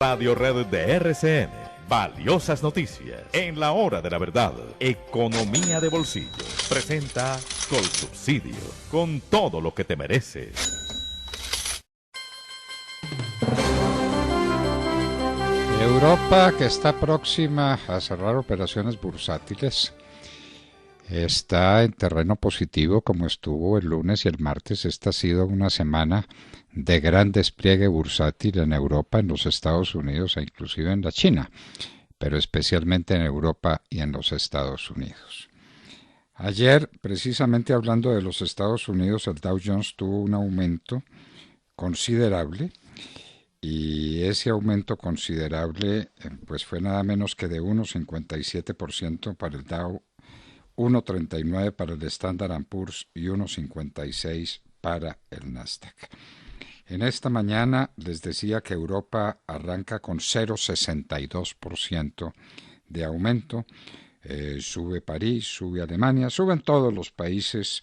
Radio Red de RCN, valiosas noticias, en la hora de la verdad, economía de bolsillo, presenta Colsubsidio, con todo lo que te mereces. Europa, que está próxima a cerrar operaciones bursátiles, está en terreno positivo como estuvo el lunes y el martes. Esta ha sido una semana de gran despliegue bursátil en Europa, en los Estados Unidos e inclusive en la China, pero especialmente en Europa y en los Estados Unidos. Ayer, precisamente hablando de los Estados Unidos, el Dow Jones tuvo un aumento considerable, y ese aumento considerable pues fue nada menos que de 1,57% para el Dow, 1,39 para el Standard & Poor's y 1,56 para el Nasdaq. En esta mañana les decía que Europa arranca con 0,62% de aumento. Sube París, sube Alemania, suben todos los países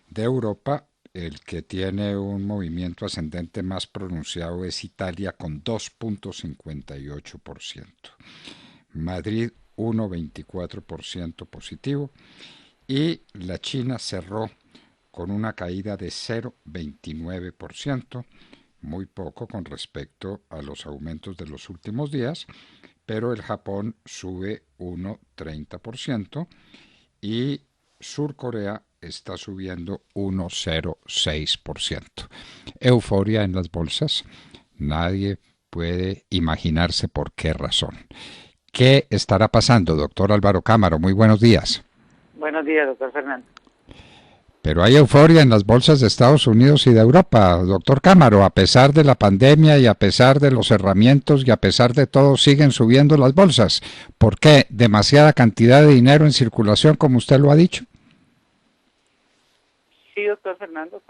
de Europa. El que tiene un movimiento ascendente más pronunciado es Italia con 2,58%. Madrid 1,24% positivo, y la China cerró con una caída de 0,29%, muy poco con respecto a los aumentos de los últimos días, pero el Japón sube 1,30% y Sur Corea está subiendo 1,06%. Euforia en las bolsas, nadie puede imaginarse por qué razón. ¿Qué estará pasando, doctor Álvaro Cámaro? Muy buenos días. Buenos días, doctor Fernando. Pero hay euforia en las bolsas de Estados Unidos y de Europa, doctor Cámaro. A pesar de la pandemia y a pesar de los cerramientos y a pesar de todo, siguen subiendo las bolsas. ¿Por qué? ¿Demasiada cantidad de dinero en circulación, como usted lo ha dicho? Sí, doctor Fernando,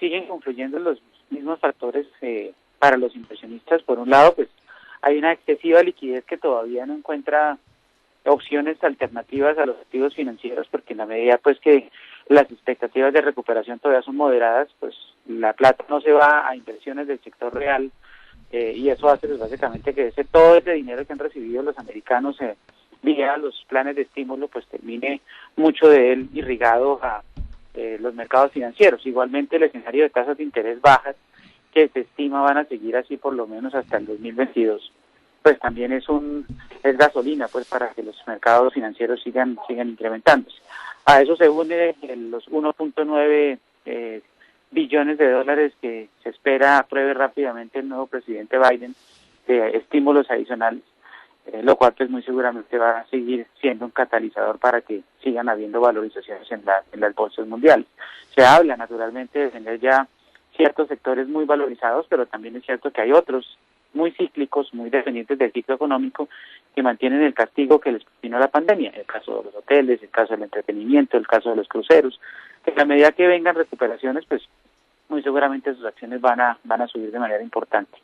siguen confluyendo los mismos factores para los inversionistas. Por un lado, pues hay una excesiva liquidez que todavía no encuentra opciones alternativas a los activos financieros, porque en la medida pues que las expectativas de recuperación todavía son moderadas, pues la plata no se va a inversiones del sector real, y eso hace pues básicamente que todo ese dinero que han recibido los americanos vía los planes de estímulo, pues termine mucho de él irrigado a los mercados financieros. Igualmente el escenario de tasas de interés bajas, que se estima van a seguir así por lo menos hasta el 2022, pues también es gasolina pues para que los mercados financieros sigan incrementándose. A eso se une los 1.9 billones de dólares que se espera apruebe rápidamente el nuevo presidente Biden de estímulos adicionales, lo cual pues muy seguramente va a seguir siendo un catalizador para que sigan habiendo valorizaciones en las bolsas mundiales. Se habla naturalmente de tener ya ciertos sectores muy valorizados, pero también es cierto que hay otros muy cíclicos, muy dependientes del ciclo económico, que mantienen el castigo que les vino la pandemia. El caso de los hoteles, el caso del entretenimiento, el caso de los cruceros, que a medida que vengan recuperaciones, pues muy seguramente sus acciones van a subir de manera importante.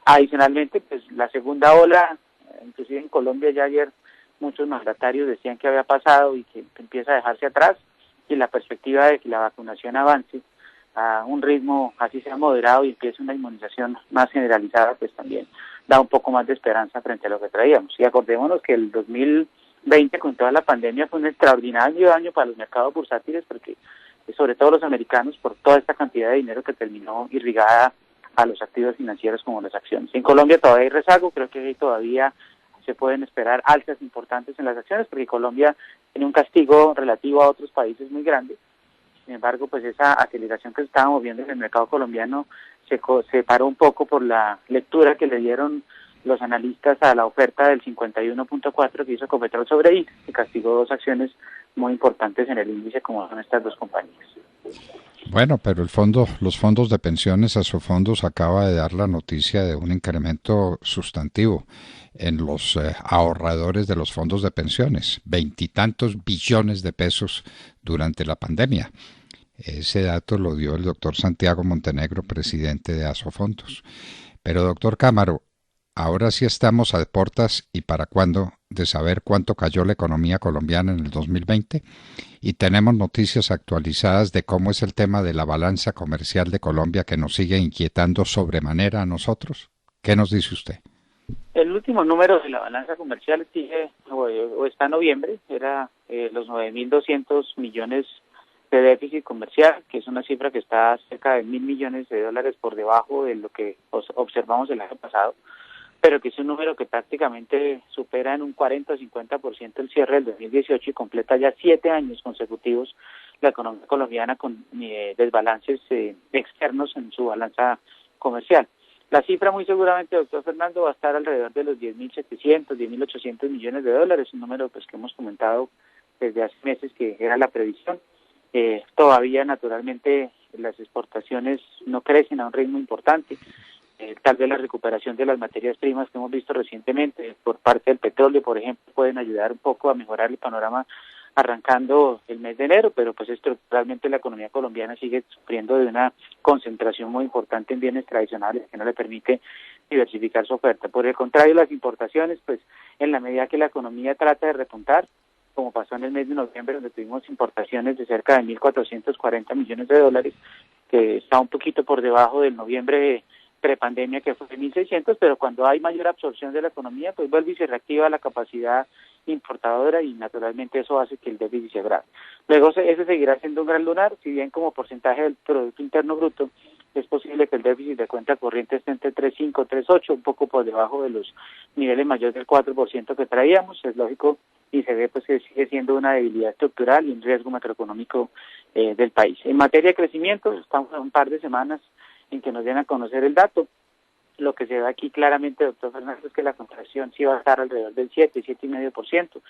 Adicionalmente, pues la segunda ola, inclusive en Colombia ya ayer muchos mandatarios decían que había pasado y que empieza a dejarse atrás, y la perspectiva de que la vacunación avance a un ritmo así sea moderado y empiece una inmunización más generalizada, pues también da un poco más de esperanza frente a lo que traíamos. Y acordémonos que el 2020 con toda la pandemia fue un extraordinario año para los mercados bursátiles, porque sobre todo los americanos, por toda esta cantidad de dinero que terminó irrigada a los activos financieros como las acciones. En Colombia todavía hay rezago, creo que todavía se pueden esperar alzas importantes en las acciones, porque Colombia tiene un castigo relativo a otros países muy grande. Sin embargo, pues esa aceleración que se estaba moviendo en el mercado colombiano se paró un poco por la lectura que le dieron los analistas a la oferta del 51.4 que hizo Ecopetrol sobre ICE, que castigó dos acciones muy importantes en el índice, como son estas dos compañías. Bueno, pero los fondos de pensiones, Asofondos, acaba de dar la noticia de un incremento sustantivo en los ahorradores de los fondos de pensiones, 20 y tantos billones de pesos durante la pandemia. Ese dato lo dio el doctor Santiago Montenegro, presidente de Asofondos. Pero, doctor Cámaro, ahora sí estamos a puertas, y para cuándo, de saber cuánto cayó la economía colombiana en el 2020, y tenemos noticias actualizadas de cómo es el tema de la balanza comercial de Colombia, que nos sigue inquietando sobremanera a nosotros. ¿Qué nos dice usted? El último número de la balanza comercial sigue, o está en noviembre, era los 9.200 millones de déficit comercial, que es una cifra que está cerca de $1.000 millones por debajo de lo que observamos el año pasado, pero que es un número que prácticamente supera en un 40 o 50% el cierre del 2018 y completa ya 7 años consecutivos la economía colombiana con desbalances externos en su balanza comercial. La cifra muy seguramente, doctor Fernando, va a estar alrededor de los 10.700, 10.800 millones de dólares, un número pues que hemos comentado desde hace meses que era la previsión. Todavía, naturalmente, las exportaciones no crecen a un ritmo importante. Tal vez la recuperación de las materias primas que hemos visto recientemente por parte del petróleo, por ejemplo, pueden ayudar un poco a mejorar el panorama arrancando el mes de enero, pero pues estructuralmente la economía colombiana sigue sufriendo de una concentración muy importante en bienes tradicionales que no le permite diversificar su oferta. Por el contrario, las importaciones, pues en la medida que la economía trata de repuntar, como pasó en el mes de noviembre, donde tuvimos importaciones de cerca de 1.440 millones de dólares, que está un poquito por debajo del noviembre prepandemia, que fue de 1.600, pero cuando hay mayor absorción de la economía, pues vuelve y se reactiva la capacidad importadora y naturalmente eso hace que el déficit se agrave. Luego ese seguirá siendo un gran lunar, si bien como porcentaje del Producto Interno Bruto es posible que el déficit de cuenta corriente esté entre 3.5 y 3.8, un poco por debajo de los niveles mayores del 4% que traíamos, es lógico, y se ve pues que sigue siendo una debilidad estructural y un riesgo macroeconómico del país. En materia de crecimiento, estamos a un par de semanas en que nos den a conocer el dato. Lo que se ve aquí claramente, doctor Fernández, es que la contracción sí va a estar alrededor del 7,5%.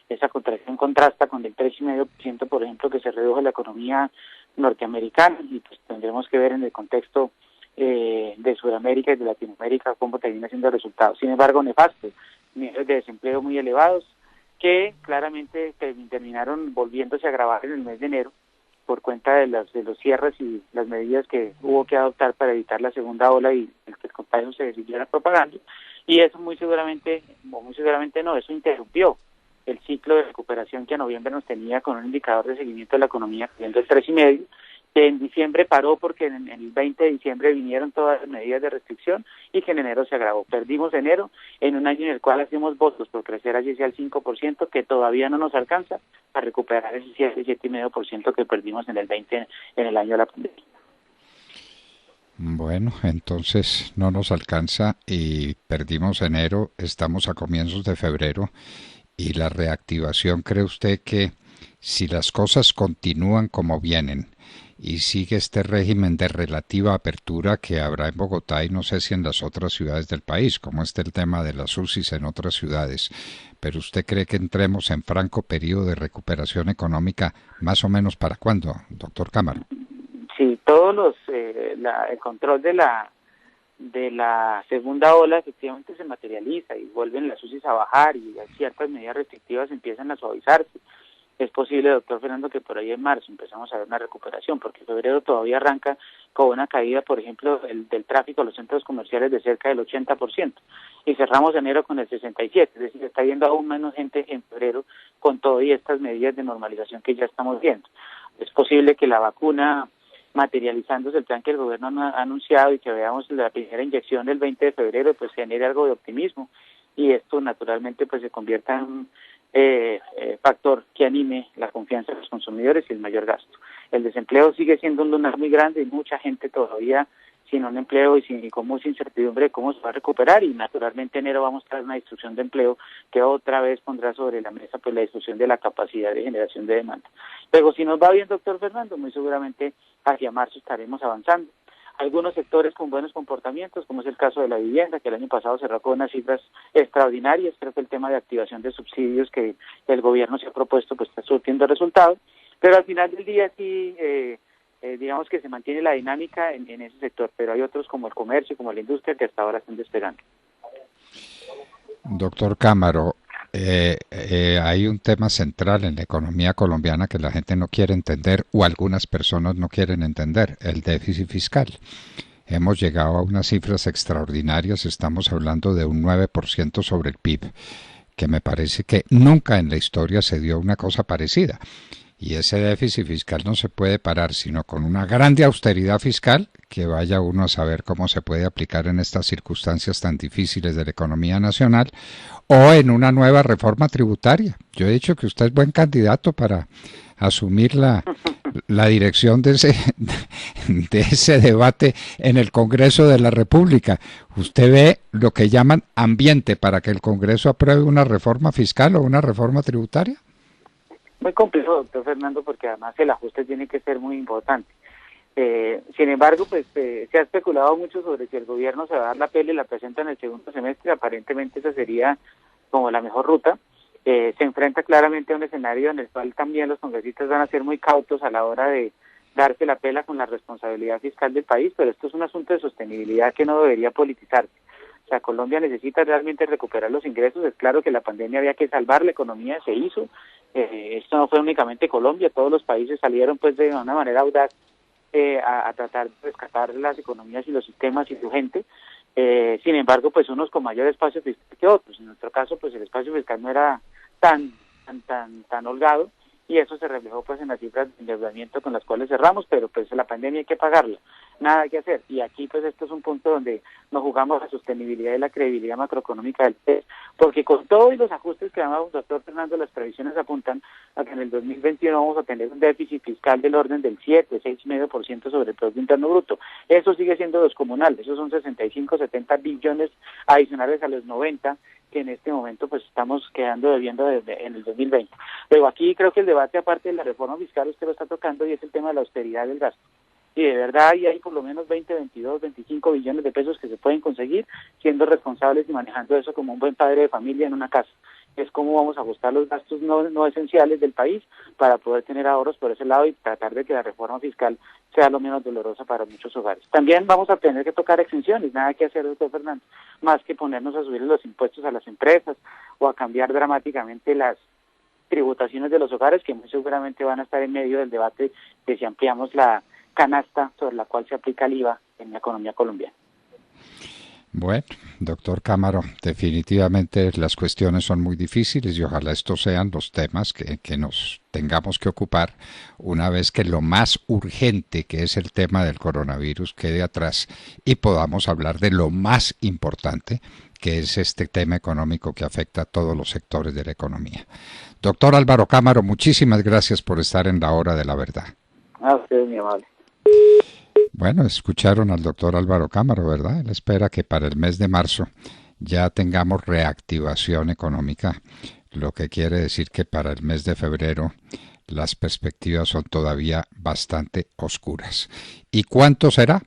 Esa contracción contrasta con el 3,5%, por ejemplo, que se redujo la economía norteamericana, y pues tendremos que ver en el contexto de Sudamérica y de Latinoamérica cómo termina siendo el resultado. Sin embargo, nefasto, niveles de desempleo muy elevados, que claramente terminaron volviéndose a agravar en el mes de enero, por cuenta de los cierres y las medidas que hubo que adoptar para evitar la segunda ola y el que el contagio se siguiera propagando, y eso muy seguramente no, eso interrumpió el ciclo de recuperación que en noviembre nos tenía con un indicador de seguimiento de la economía creciendo el 3,5%, que en diciembre paró porque en el 20 de diciembre vinieron todas las medidas de restricción y que en enero se agravó. Perdimos enero en un año en el cual hacemos votos por crecer allí hacia el 5%, que todavía no nos alcanza a recuperar ese 7,5% que perdimos en el 20, en el año de la pandemia. Bueno, entonces no nos alcanza y perdimos enero, estamos a comienzos de febrero, y la reactivación, ¿cree usted que si las cosas continúan como vienen y sigue este régimen de relativa apertura que habrá en Bogotá y no sé si en las otras ciudades del país, como está el tema de las UCIs en otras ciudades, pero usted cree que entremos en franco periodo de recuperación económica más o menos para cuándo, doctor Cámara? Sí, el control de la segunda ola efectivamente se materializa y vuelven las UCIs a bajar y ciertas medidas restrictivas empiezan a suavizarse. Es posible, doctor Fernando, que por ahí en marzo empezamos a ver una recuperación, porque febrero todavía arranca con una caída, por ejemplo, del tráfico a los centros comerciales de cerca del 80%, y cerramos enero con el 67%, es decir, está yendo aún menos gente en febrero con todo y estas medidas de normalización que ya estamos viendo. Es posible que la vacuna, materializándose el plan que el gobierno ha anunciado y que veamos la primera inyección el 20 de febrero, pues genere algo de optimismo, y esto naturalmente pues se convierta en un factor que anime la confianza de los consumidores y el mayor gasto. El desempleo sigue siendo un lunar muy grande y mucha gente todavía sin un empleo y con mucha incertidumbre de cómo se va a recuperar, y naturalmente enero vamos a tener una destrucción de empleo que otra vez pondrá sobre la mesa pues la destrucción de la capacidad de generación de demanda. Luego, si nos va bien, doctor Fernando, muy seguramente hacia marzo estaremos avanzando. Algunos sectores con buenos comportamientos, como es el caso de la vivienda, que el año pasado cerró con unas cifras extraordinarias. Creo que el tema de activación de subsidios que el gobierno se ha propuesto pues está surtiendo resultados, pero al final del día sí, digamos que se mantiene la dinámica en ese sector, pero hay otros como el comercio, como la industria, que hasta ahora están despegando. Doctor Cámara, hay un tema central en la economía colombiana que la gente no quiere entender, o algunas personas no quieren entender: el déficit fiscal. Hemos llegado a unas cifras extraordinarias, estamos hablando de un 9% sobre el PIB, que me parece que nunca en la historia se dio una cosa parecida. Y ese déficit fiscal no se puede parar sino con una grande austeridad fiscal que vaya uno a saber cómo se puede aplicar en estas circunstancias tan difíciles de la economía nacional, o en una nueva reforma tributaria. Yo he dicho que usted es buen candidato para asumir la dirección de ese debate en el Congreso de la República. ¿Usted ve lo que llaman ambiente para que el Congreso apruebe una reforma fiscal o una reforma tributaria? Muy complejo, doctor Fernando, porque además el ajuste tiene que ser muy importante. Sin embargo, pues se ha especulado mucho sobre si el gobierno se va a dar la pela y la presenta en el segundo semestre. Aparentemente esa sería como la mejor ruta. Se enfrenta claramente a un escenario en el cual también los congresistas van a ser muy cautos a la hora de darse la pela con la responsabilidad fiscal del país, pero esto es un asunto de sostenibilidad que no debería politizarse. O sea, Colombia necesita realmente recuperar los ingresos. Es claro que la pandemia había que salvar la economía, se hizo. Esto no fue únicamente Colombia, todos los países salieron pues de una manera audaz a tratar de rescatar las economías y los sistemas y su gente. Sin embargo, pues unos con mayor espacio fiscal que otros. En nuestro caso, pues el espacio fiscal no era tan holgado, y eso se reflejó pues en las cifras de endeudamiento con las cuales cerramos, pero pues la pandemia hay que pagarla, nada que hacer. Y aquí pues esto es un punto donde nos jugamos la sostenibilidad y la credibilidad macroeconómica del país, porque con todos los ajustes que llamamos, doctor Fernando, las previsiones apuntan a que en el 2021 vamos a tener un déficit fiscal del orden del 6,5% sobre el Producto Interno Bruto. Eso sigue siendo descomunal, esos son 65, 70 billones adicionales a los 90 que en este momento pues estamos quedando debiendo en el 2020. Pero aquí creo que el debate, aparte de la reforma fiscal, usted lo está tocando, y es el tema de la austeridad del gasto. Y de verdad ahí hay por lo menos 20, 22, 25 billones de pesos que se pueden conseguir siendo responsables y manejando eso como un buen padre de familia en una casa. Es cómo vamos a ajustar los gastos no esenciales del país para poder tener ahorros por ese lado y tratar de que la reforma fiscal sea lo menos dolorosa para muchos hogares. También vamos a tener que tocar exenciones, nada que hacer, doctor Fernando, más que ponernos a subir los impuestos a las empresas o a cambiar dramáticamente las tributaciones de los hogares, que muy seguramente van a estar en medio del debate de si ampliamos la canasta sobre la cual se aplica el IVA en la economía colombiana. Bueno, doctor Cámaro, definitivamente las cuestiones son muy difíciles y ojalá estos sean los temas que nos tengamos que ocupar una vez que lo más urgente, que es el tema del coronavirus, quede atrás y podamos hablar de lo más importante, que es este tema económico que afecta a todos los sectores de la economía. Doctor Álvaro Cámaro, muchísimas gracias por estar en la hora de la verdad. A usted, mi amable. Bueno, escucharon al doctor Álvaro Cámaro, ¿verdad? Él espera que para el mes de marzo ya tengamos reactivación económica, lo que quiere decir que para el mes de febrero las perspectivas son todavía bastante oscuras. ¿Y cuánto será?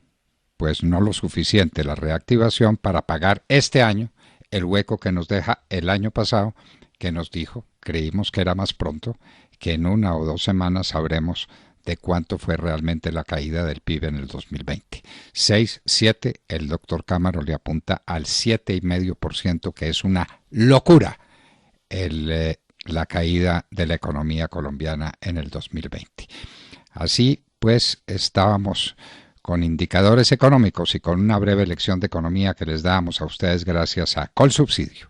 Pues no lo suficiente la reactivación para pagar este año el hueco que nos deja el año pasado, que nos dijo, creímos que era más pronto, que en 1 o 2 semanas sabremos de cuánto fue realmente la caída del PIB en el 2020. 6, 7, el doctor Cámaro le apunta al 7,5%, que es una locura la caída de la economía colombiana en el 2020. Así pues, estábamos con indicadores económicos y con una breve lección de economía que les damos a ustedes gracias a Colsubsidio.